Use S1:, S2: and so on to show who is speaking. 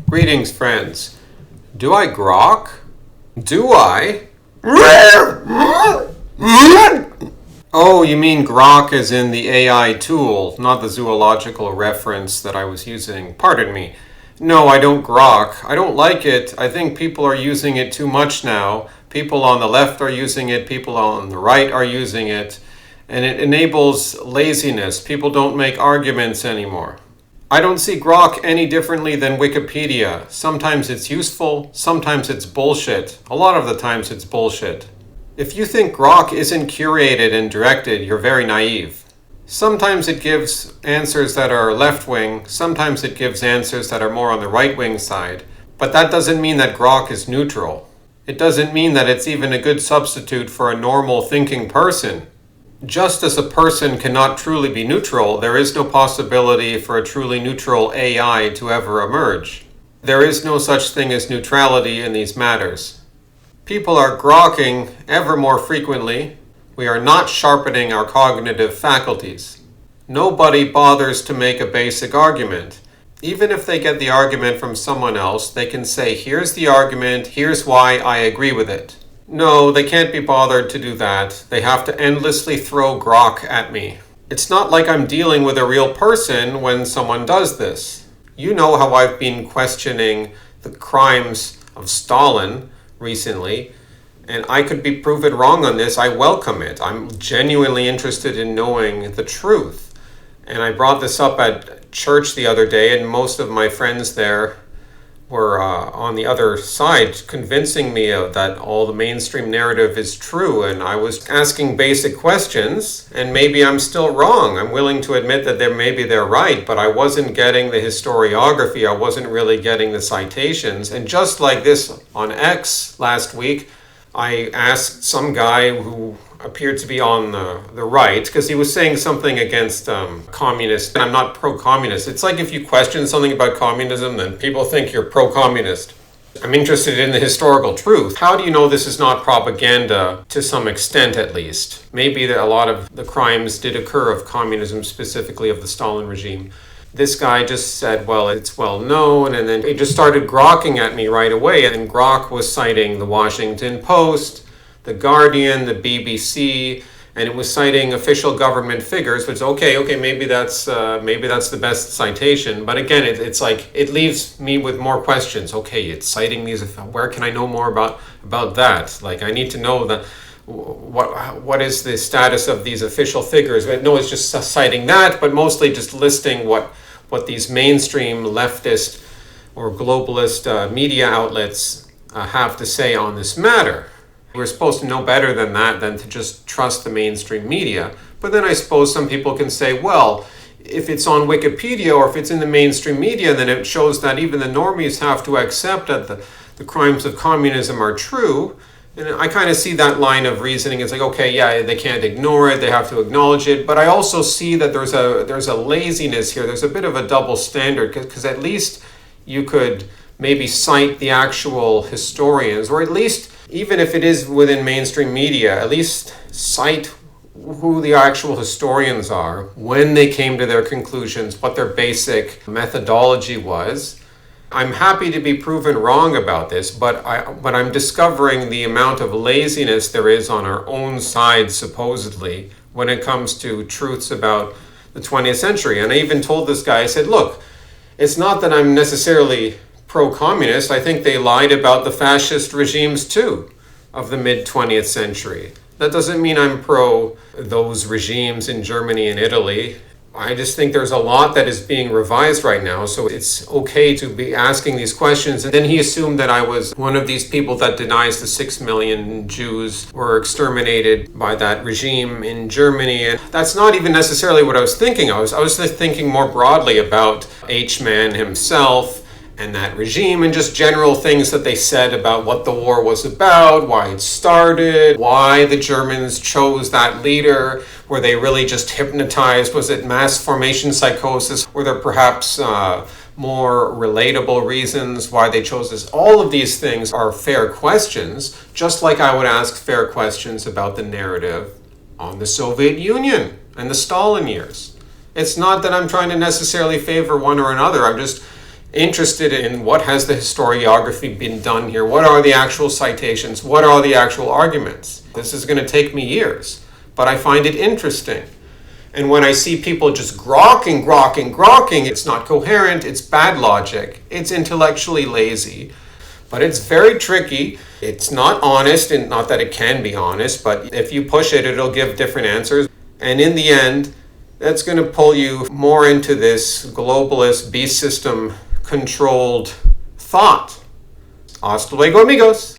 S1: Greetings, friends. Do I grok? Do I? Oh, you mean Grok as in the AI tool, not the zoological reference that I was using. Pardon me. No, I don't grok. I don't like it. I think people are using it too much now. People on the left are using it. People on the right are using it. And it enables laziness. People don't make arguments anymore. I don't see Grok any differently than Wikipedia. Sometimes it's useful, sometimes it's bullshit. A lot of the times it's bullshit. If you think Grok isn't curated and directed, you're very naive. Sometimes it gives answers that are left-wing, sometimes it gives answers that are more on the right-wing side. But that doesn't mean that Grok is neutral. It doesn't mean that it's even a good substitute for a normal thinking person. Just as a person cannot truly be neutral, there is no possibility for a truly neutral AI to ever emerge. There is no such thing as neutrality in these matters. People are grokking ever more frequently. We are not sharpening our cognitive faculties. Nobody bothers to make a basic argument. Even if they get the argument from someone else, they can say, here's the argument, here's why I agree with it. No, they can't be bothered to do that. They have to endlessly throw Grok at me. It's not like I'm dealing with a real person when someone does this. You know how I've been questioning the crimes of Stalin recently, and I could be proven wrong on this. I welcome it. I'm genuinely interested in knowing the truth. And I brought this up at church the other day, and most of my friends there were on the other side convincing me that all the mainstream narrative is true, and I was asking basic questions, and maybe I'm still wrong. I'm willing to admit that maybe they're right, but I wasn't getting the historiography, I wasn't really getting the citations. And just like this on X last week, I asked some guy who appeared to be on the right, because he was saying something against communists. I'm not pro-communist. It's like if you question something about communism, then people think you're pro-communist. I'm interested in the historical truth. How do you know this is not propaganda, to some extent at least? Maybe that a lot of the crimes did occur of communism, specifically of the Stalin regime. This guy just said, well, it's well known, and then he just started grokking at me right away, and Grok was citing the Washington Post, the Guardian, the BBC, and it was citing official government figures, which okay, maybe that's the best citation. But again, it's like it leaves me with more questions. Okay, it's citing these. Where can I know more about that? Like I need to know that what is the status of these official figures? No, it's just citing that, but mostly just listing what these mainstream leftist or globalist media outlets have to say on this matter. We're supposed to know better than that, than to just trust the mainstream media. But then I suppose some people can say, well, if it's on Wikipedia or if it's in the mainstream media, then it shows that even the normies have to accept that the crimes of communism are true. And I kind of see that line of reasoning. It's like, okay, yeah, they can't ignore it, they have to acknowledge it. But I also see that there's a laziness here. There's a bit of a double standard, because at least you could maybe cite the actual historians, or at least, even if it is within mainstream media, at least cite who the actual historians are, when they came to their conclusions, what their basic methodology was. I'm happy to be proven wrong about this, but I'm discovering the amount of laziness there is on our own side, supposedly, when it comes to truths about the 20th century. And I even told this guy, I said, look, it's not that I'm necessarily pro-communist. I think they lied about the fascist regimes too of the mid-20th century. That doesn't mean I'm pro those regimes in Germany and Italy. I just think there's a lot that is being revised right now, so it's okay to be asking these questions. And then he assumed that I was one of these people that denies the 6 million Jews were exterminated by that regime in Germany. And that's not even necessarily what I was thinking. I was thinking more broadly about H-Man himself and that regime, and just general things that they said about what the war was about, why it started, why the Germans chose that leader. Were they really just hypnotized? Was it mass formation psychosis? Were there perhaps more relatable reasons why they chose this? All of these things are fair questions, just like I would ask fair questions about the narrative on the Soviet Union and the Stalin years. It's not that I'm trying to necessarily favor one or another. I'm just interested in what has the historiography been done here, what are the actual citations, what are the actual arguments. This is going to take me years, but I find it interesting. And when I see people just grokking, it's not coherent, it's bad logic, it's intellectually lazy. But it's very tricky. It's not honest, and not that it can be honest, but if you push it, it'll give different answers. And in the end, that's going to pull you more into this globalist, beast system controlled thought. Hasta luego, amigos.